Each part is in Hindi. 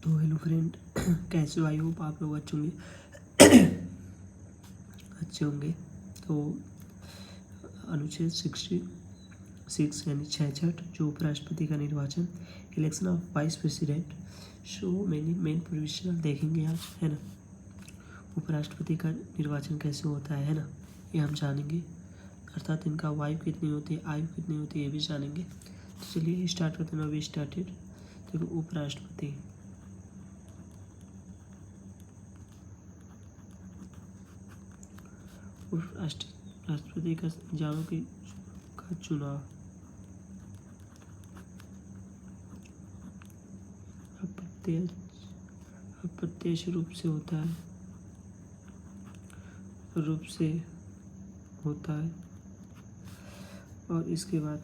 तो हेलो फ्रेंड, कैसे हो? आई होप आप लोग अच्छे होंगे। अच्छे होंगे। तो अनुच्छेद 66 यानी 66 जो उपराष्ट्रपति का निर्वाचन, election of vice president, so main provisional देखेंगे आज, है ना। उपराष्ट्रपति का निर्वाचन कैसे होता है ना, ये हम जानेंगे। अर्थात इनका वायु कितनी होती है, आयु कितनी होती है, ये भी जानेंगे। तो चलिए स्टार्ट करते हैं। We started. देखो उपराष्ट्रपति, राष्ट्रपति का जानो कि का चुनाव अप्रत्यक्ष रूप से होता है और इसके बाद,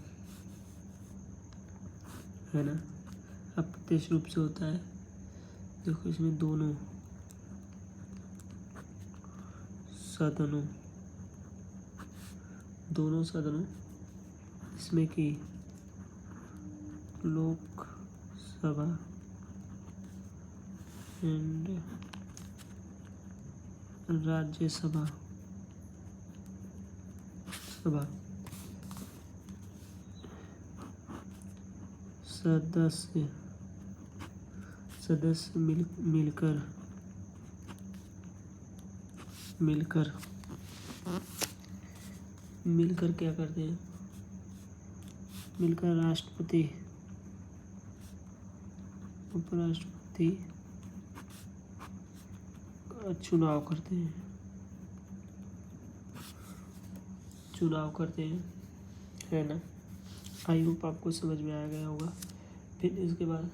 है ना, अप्रत्यक्ष रूप से होता है। देखो इसमें दोनों सदनों इसमें कि लोकसभा एंड राज्यसभा सदस्य मिलकर क्या करते हैं, मिलकर राष्ट्रपति उपराष्ट्रपति का चुनाव करते हैं, है ना। आई होप आपको समझ में आ गया होगा। फिर इसके बाद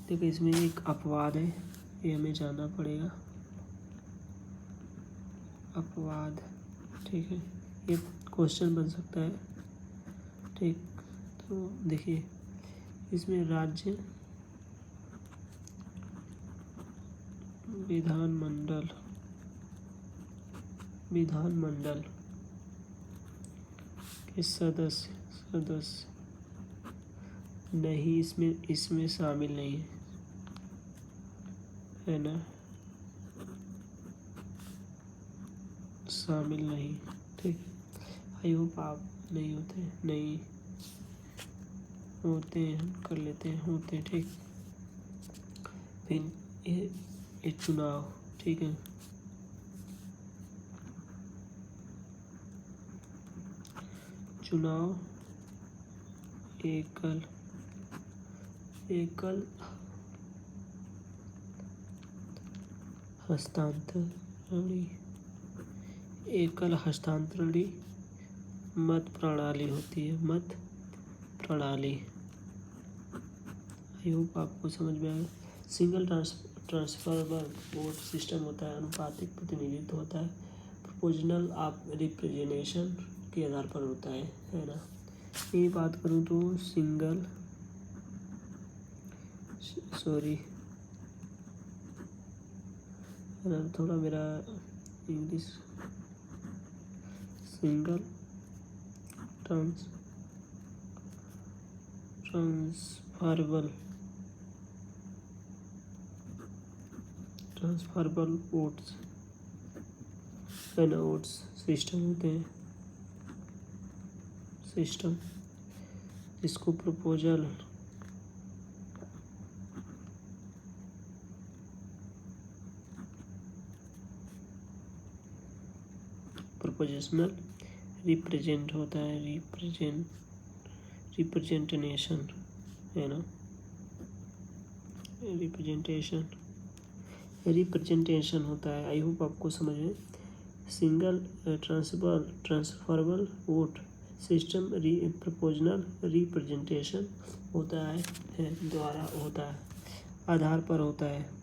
देखो इसमें एक अपवाद है, ये हमें जानना पड़ेगा। अपवाद, ठीक है, ये क्वेश्चन बन सकता है, ठीक। तो देखिए इसमें राज्य विधानमंडल के सदस्य नहीं, इसमें शामिल नहीं है ना, शामिल नहीं, ठीक। आई होप आप नहीं होते हैं, कर लेते हैं, होते, ठीक। फिर ये चुनाव, ठीक है, चुनाव एकल हस्तांतरणी मत प्रणाली होती है, मत प्रणाली। आई होप आपको समझ में आया। सिंगल ट्रांसफरेबल वोट सिस्टम होता है, अनुपातिक प्रतिनिधित्व होता है, प्रोपोर्शनल ऑफ रिप्रेजेंटेशन के आधार पर होता है ना। ये बात करूँ तो थोड़ा मेरा English, single transferable votes system होते हैं, जिसको प्रोपोर्शनल रिप्रेजेंट होता है, रिप्रेजेंटेशन, है ना, रिप्रेजेंटेशन होता है। आई होप आपको समझ में। Single transferable vote system proportional representation होता है द्वारा होता है, आधार पर होता है।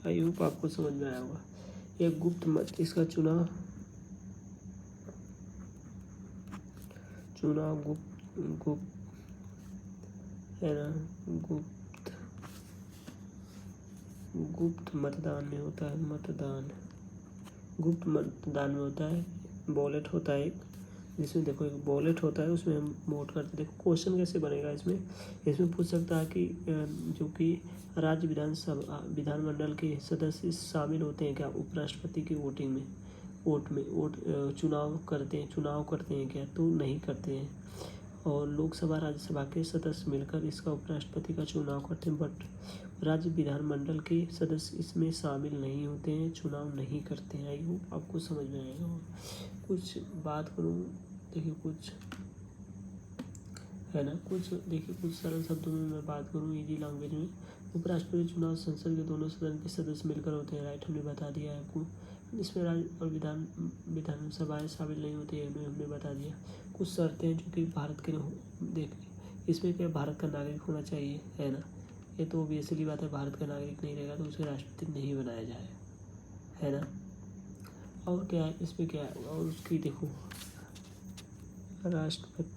आई होप आपको समझ में आया होगा। यह गुप्त मत, इसका चुनाव गुप्त है ना, गुप्त मतदान में होता है, गुप्त मतदान में होता है। बॉलेट होता है एक, जिसमें देखो एक बॉलेट होता है, उसमें हम वोट करते हैं। देखो क्वेश्चन कैसे बनेगा इसमें पूछ सकता है कि जो कि राज्य विधानमंडल के सदस्य शामिल होते हैं क्या उपराष्ट्रपति की वोटिंग में, वोट चुनाव करते हैं क्या, तो नहीं करते हैं। और लोकसभा राज्यसभा के सदस्य मिलकर इसका उपराष्ट्रपति का चुनाव करते हैं, बट राज्य विधानमंडल के सदस्य इसमें शामिल नहीं होते हैं, चुनाव नहीं करते हैं। आई होप आपको समझ में आएगा। कुछ बात करूँ, देखिए कुछ है ना, कुछ सरल शब्दों में मैं बात करूँ इजी लैंग्वेज में। उपराष्ट्रपति चुनाव संसद के दोनों सदन के सदस्य मिलकर होते हैं, राइट, हमने बता दिया है आपको। इसमें राज्य और विधानसभाएं शामिल नहीं होती है, हमने बता दिया। कुछ शर्तें हैं जो कि भारत के देख, इसमें क्या भारत का नागरिक होना चाहिए, है ना, ये तो ऑब्वियसली बात है। भारत का नागरिक नहीं रहेगा तो उसे राष्ट्रपति नहीं बनाया जाए, है ना। और क्या है इसमें, क्या है और उसकी देखो राष्ट्रपति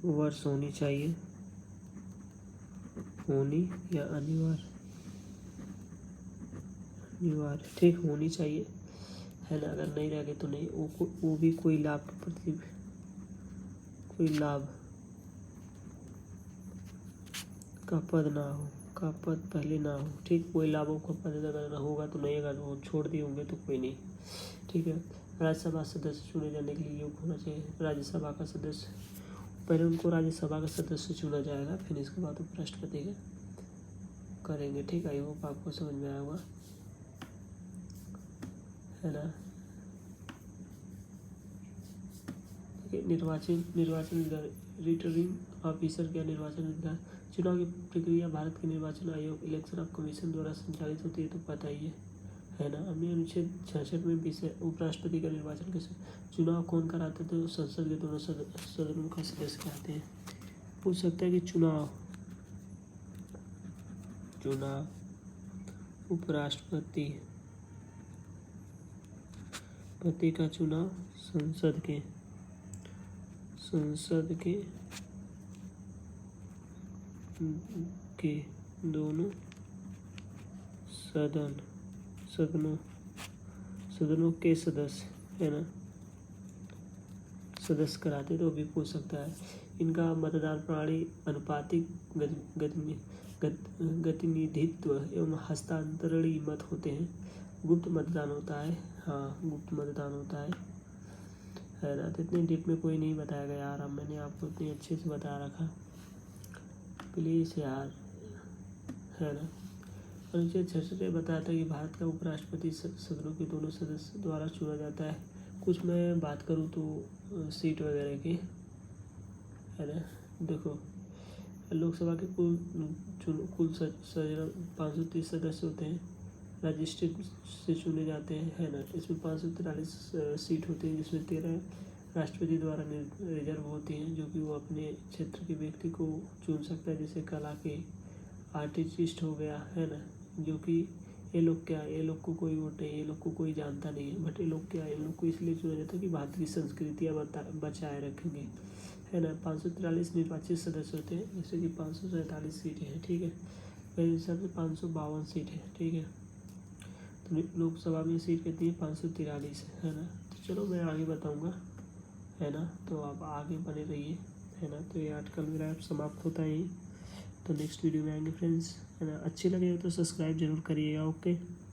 वर्ष होनी चाहिए, या अनिवार्य, ठीक होनी चाहिए, है ना। अगर नहीं रह गए तो नहीं, वो भी कोई लाभ के प्रति, कोई लाभ का पद ना हो, का पद पहले ना हो, ठीक। कोई लाभों का पद अगर होगा तो नहीं, अगर वो छोड़ दिए होंगे तो कोई नहीं, ठीक है। राज्यसभा सदस्य चुने जाने के लिए योग्य होना चाहिए। राज्यसभा का सदस्य, पहले उनको राज्यसभा का सदस्य चुना जाएगा, फिर इसके बाद उपराष्ट्रपति का करेंगे, ठीक है। आई होप आपको समझ में आया होगा, है ना। निर्वाचन रिटर्निंग ऑफिसर क्या, निर्वाचन अधिकार। चुनाव की प्रक्रिया भारत के निर्वाचन आयोग इलेक्शन ऑफ कमीशन द्वारा संचालित होती है, तो पता ही है ना। हमने अनुच्छेद 66 में विषय उपराष्ट्रपति का निर्वाचन कैसे, चुनाव कौन कराते थे, तो संसद के दोनों सदनों का सदस्य कहते हैं। पूछ सकता है कि चुनाव उपराष्ट्रपति का चुनाव संसद के दोनों सदनों के सदस्य, है ना, सदस्य कराते, तो भी पूछ सकता है। इनका मतदान प्रणाली अनुपातिक प्रतिनिधित्व एवं हस्तांतरणीय मत होते हैं। गुप्त मतदान होता है, हाँ गुप्त मतदान होता है ना। तो इतने डीप में कोई नहीं बताया गया यार, अब मैंने आपको इतनी अच्छे से बता रखा, प्लीज़ यार, है ना। अनुच्छेद 66 में बताया था कि भारत का उपराष्ट्रपति सदनों के दोनों सदस्य द्वारा चुना जाता है। कुछ मैं बात करूँ तो सीट वगैरह की, है ना। देखो लोकसभा के कुल 530 सदस्य होते हैं, रजिस्ट्रेड से चुने जाते हैं, है ना। इसमें 543 सीट होती हैं, जिसमें 13 राष्ट्रपति द्वारा रिजर्व होती हैं, जो कि वो अपने क्षेत्र के व्यक्ति को चुन सकता है, जैसे कला के आर्टिस्ट हो गया, है ना। जो कि ये लोग को कोई वोट नहीं, ये लोग को कोई जानता नहीं है, बट ये लोग को इसलिए चुना जाता है कि भारत की संस्कृतियाँ बचाए रखेंगे, है ना। 543 निर्वाचित सदस्य होते हैं, जैसे कि 547 सीटें हैं, ठीक है। मेरे हिसाब से 552 सीट है, ठीक है। तो लोकसभा में सीट कितनी है, 543, है ना। तो चलो मैं आगे बताऊंगा, है ना, तो आप आगे बने रहिए, है ना। तो ये आर्टिकल मेरा समाप्त होता है, तो नेक्स्ट वीडियो में आएंगे फ्रेंड्स, है ना। अच्छे लगे हो तो सब्सक्राइब जरूर करिएगा, ओके।